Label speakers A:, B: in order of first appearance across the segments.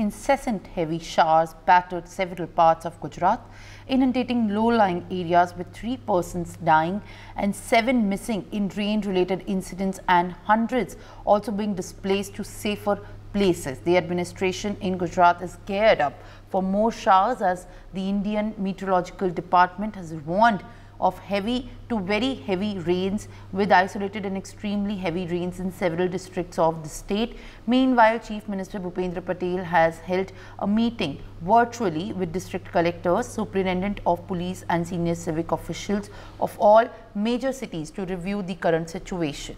A: incessant heavy showers battered several parts of Gujarat, inundating low-lying areas with 3 persons dying and 7 missing in rain-related incidents and hundreds also being displaced to safer places. The administration in Gujarat is geared up for more showers as the Indian Meteorological Department has warned of heavy to very heavy rains with isolated and extremely heavy rains in several districts of the state. Meanwhile, Chief Minister Bhupendra Patel has held a meeting virtually with district collectors, superintendent of police and senior civic officials of all major cities to review the current situation.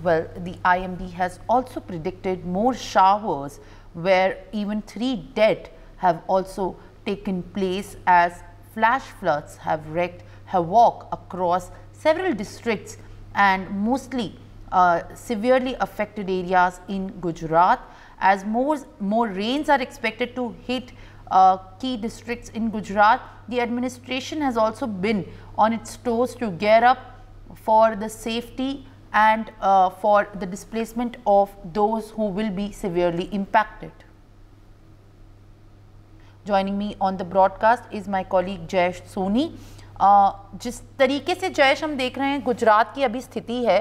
A: Well, the IMD has also predicted more showers where even 3 dead have also taken place as flash floods have wreaked havoc across several districts and mostly severely affected areas in Gujarat. As more rains are expected to hit key districts in Gujarat, the administration has also been on its toes to gear up for the safety and for the displacement of those who will be severely impacted. Joining me on the broadcast is my colleague Jayesh Soni. जिस तरीके से जयेश हम देख रहे हैं गुजरात की अभी स्थिति है,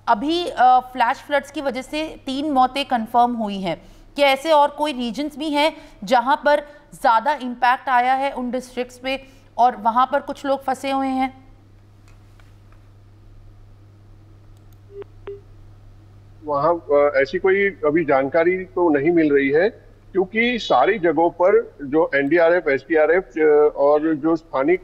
A: अभी फ्लैश फ्लड्स की वजह से 3 मौतें कंफर्म हुई हैं। क्या ऐसे और कोई रीजन्स भी हैं जहां पर ज़्यादा इम्पैक्ट आया है उन डिस्ट्रिक्ट्स पे और वहां पर कुछ लोग फंसे हुए हैं?
B: वहाँ ऐसी कोई अभी जानकारी तो नहीं मिल रही है, क्योंकि सारी जगहों पर जो एनडीआरएफ, एसडीआरएफ और जो स्थानिक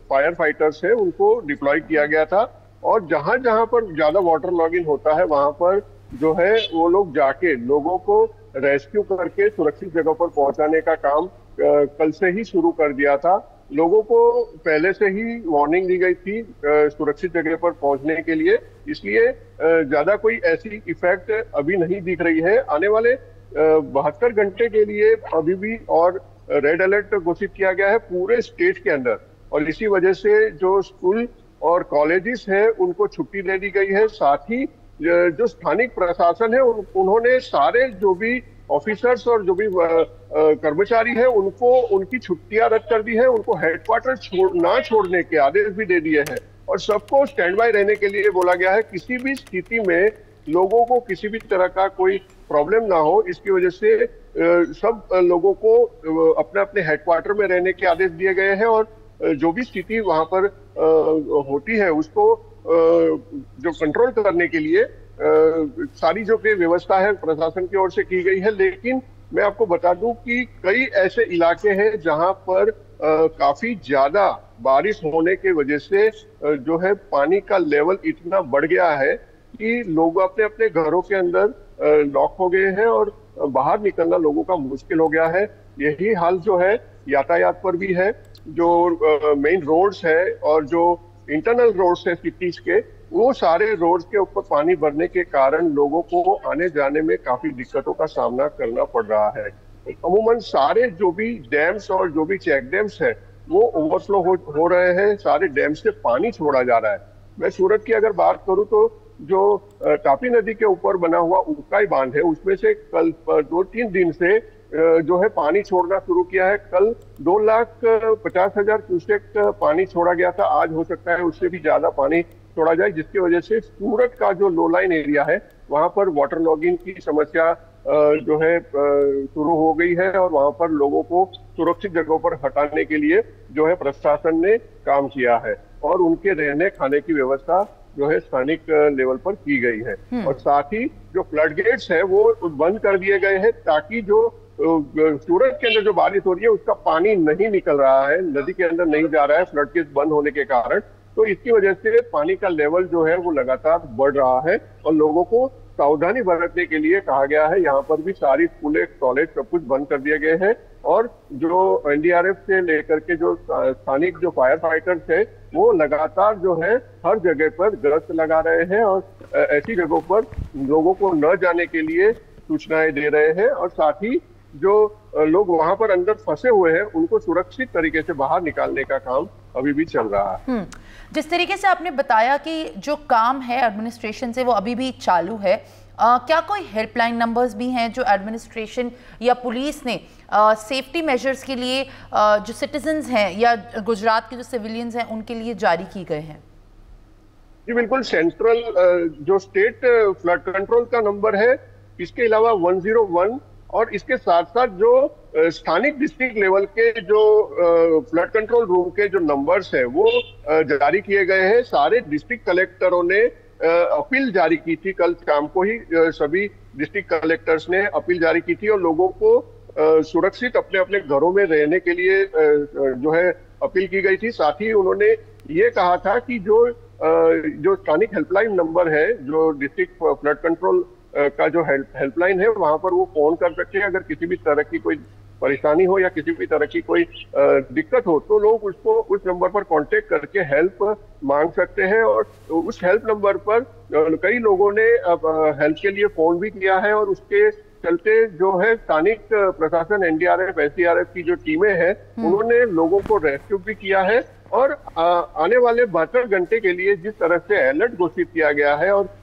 B: फायर फाइटर्स हैं उनको डिप्लॉय किया गया था और जहां जहां पर ज्यादा वाटर लॉगिंग होता है वहां पर जो है वो लोग जाके लोगों को रेस्क्यू करके सुरक्षित जगह पर पहुंचाने का काम कल से ही शुरू कर दिया था। लोगों को पहले से ही वार्निंग दी गई थी सुरक्षित जगह पर पहुंचने के लिए, इसलिए ज्यादा कोई ऐसी इफेक्ट अभी नहीं दिख रही है। आने वाले 72 घंटे के लिए अभी भी और रेड अलर्ट घोषित किया गया है पूरे स्टेट के अंदर और इसी वजह से जो स्कूल और कॉलेजेस है उनको छुट्टी दे दी गई है। साथ ही जो स्थानिक प्रशासन है उन्होंने सारे जो भी ऑफिसर्स और जो भी कर्मचारी है उनको उनकी छुट्टियां रद्द कर दी है, उनको हेडक्वार्टर ना छोड़ने के आदेश भी दे दिए हैं और सबको स्टैंड बाय रहने के लिए बोला गया है। किसी भी स्थिति में लोगों को किसी भी तरह का कोई प्रॉब्लम ना हो, इसकी वजह से सब लोगों को अपने अपने हेडक्वार्टर में रहने के आदेश दिए गए हैं और जो भी स्थिति वहां पर होती है उसको जो कंट्रोल करने के लिए सारी जो की व्यवस्था है प्रशासन की ओर से की गई है। लेकिन मैं आपको बता दूं कि कई ऐसे इलाके हैं जहां पर काफी ज्यादा बारिश होने की वजह से जो है पानी का लेवल इतना बढ़ गया है कि लोग अपने अपने घरों के अंदर लॉक हो गए हैं और बाहर निकलना लोगों का मुश्किल हो गया है। यही हाल जो है यातायात पर भी है। जो मेन रोड्स है और जो इंटरनल रोड्स है सिटीज के, वो सारे रोड्स के ऊपर पानी भरने के कारण लोगों को आने जाने में काफी दिक्कतों का सामना करना पड़ रहा है। अमूमन सारे जो भी डैम्स और जो भी चेक डैम्स है वो ओवरफ्लो हो रहे हैं, सारे डैम से पानी छोड़ा जा रहा है। मैं सूरत की अगर बात करूं तो जो तापी नदी के ऊपर बना हुआ उकाई बांध है उसमें से कल 2-3 दिन से जो है पानी छोड़ना शुरू किया है। कल 2,50,000 क्यूसेक पानी छोड़ा गया था, आज हो सकता है उससे भी ज्यादा पानी छोड़ा जाए, जिसकी वजह से सूरत का जो लो लाइन एरिया है वहां पर वाटर लॉगिंग की समस्या जो है शुरू हो गई है और वहां पर लोगों को सुरक्षित जगहों पर हटाने के लिए जो है प्रशासन ने काम किया है और उनके रहने खाने की व्यवस्था जो है स्थानिक लेवल पर की गई है। और साथ ही जो फ्लड गेट्स है वो बंद कर दिए गए हैं ताकि जो सूरत के अंदर जो बारिश हो रही है उसका पानी नहीं निकल रहा है, नदी के अंदर नहीं जा रहा है फ्लड गेट्स बंद होने के कारण। तो इसकी वजह से पानी का लेवल जो है वो लगातार बढ़ रहा है और लोगों को सावधानी बरतने के लिए कहा गया है। यहाँ पर भी सारी स्कूलें, कॉलेज सब कुछ बंद कर दिए गए हैं और जो एनडीआरएफ से लेकर के जो स्थानिक जो फायर फाइटर्स है वो लगातार जो है हर जगह पर गश्त लगा रहे हैं और ऐसी जगहों पर लोगों को न जाने के लिए सूचनाएं दे रहे हैं और साथ ही जो लोग वहां पर अंदर फंसे हुए हैं उनको सुरक्षित तरीके से बाहर निकालने का काम अभी भी चल रहा है।
A: जिस तरीके से आपने बताया कि जो काम है एडमिनिस्ट्रेशन से वो अभी भी चालू है, क्या कोई हेल्पलाइन नंबर्स भी हैं जो एडमिनिस्ट्रेशन या पुलिस ने सेफ्टी मेजर्स के लिए जो सिटीजन्स हैं या गुजरात के जो सिविलियंस हैं उनके लिए जारी की गए हैं?
B: जी बिल्कुल, सेंट्रल जो स्टेट फ्लड कंट्रोल का नंबर है, इसके अलावा 101 और इसके साथ साथ जो स्थानिक डिस्ट्रिक्ट लेवल के जो फ्लड कंट्रोल रूम के जो नंबर्स हैं वो जारी किए गए हैं। सारे डिस्ट्रिक्ट कलेक्टरों ने अपील जारी की थी, कल शाम को ही सभी डिस्ट्रिक्ट कलेक्टर्स ने अपील जारी की थी और लोगों को सुरक्षित अपने अपने घरों में रहने के लिए जो है अपील की गई थी। साथ ही उन्होंने ये कहा था कि जो स्थानिक हेल्पलाइन नंबर है, जो डिस्ट्रिक्ट फ्लड कंट्रोल का जो हेल्पलाइन है, वहां पर वो फोन कर सकते हैं। अगर किसी भी तरह की कोई परेशानी हो या किसी भी तरह की कोई दिक्कत हो तो लोग उसको उस नंबर पर कांटेक्ट करके हेल्प मांग सकते हैं। और उस हेल्प नंबर पर कई लोगों ने हेल्प के लिए फोन भी किया है और उसके चलते जो है स्थानिक प्रशासन, एनडीआरएफ, एसडीआरएफ की जो टीमें हैं उन्होंने लोगों को रेस्क्यू भी किया है। और आने वाले 72 घंटे के लिए जिस तरह से अलर्ट घोषित किया गया है और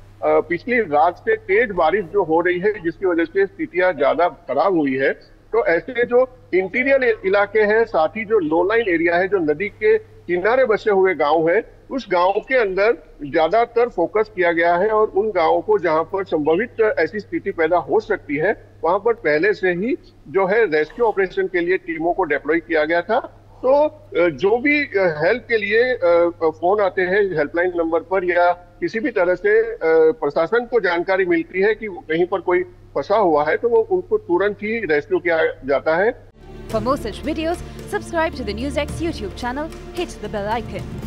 B: पिछली रात से तेज बारिश जो हो रही है जिसकी वजह से स्थितियां ज्यादा खराब हुई है, तो ऐसे जो इंटीरियर इलाके हैं, साथ ही जो लो लाइन एरिया है, जो नदी के किनारे बसे हुए गांव हैं, उस गांव के अंदर ज्यादातर फोकस किया गया है। और उन गांवों को जहां पर संभवित ऐसी स्थिति पैदा हो सकती है वहां पर पहले से ही जो है रेस्क्यू ऑपरेशन के लिए टीमों को डिप्लॉय किया गया था। तो जो भी हेल्प के लिए फोन आते हैं हेल्पलाइन नंबर पर या किसी भी तरह से प्रशासन को जानकारी मिलती है कि कहीं पर कोई फंसा हुआ है तो वो उनको तुरंत ही रेस्क्यू किया जाता है।
C: For more such videos, subscribe to the NewsX YouTube channel, hit the bell icon.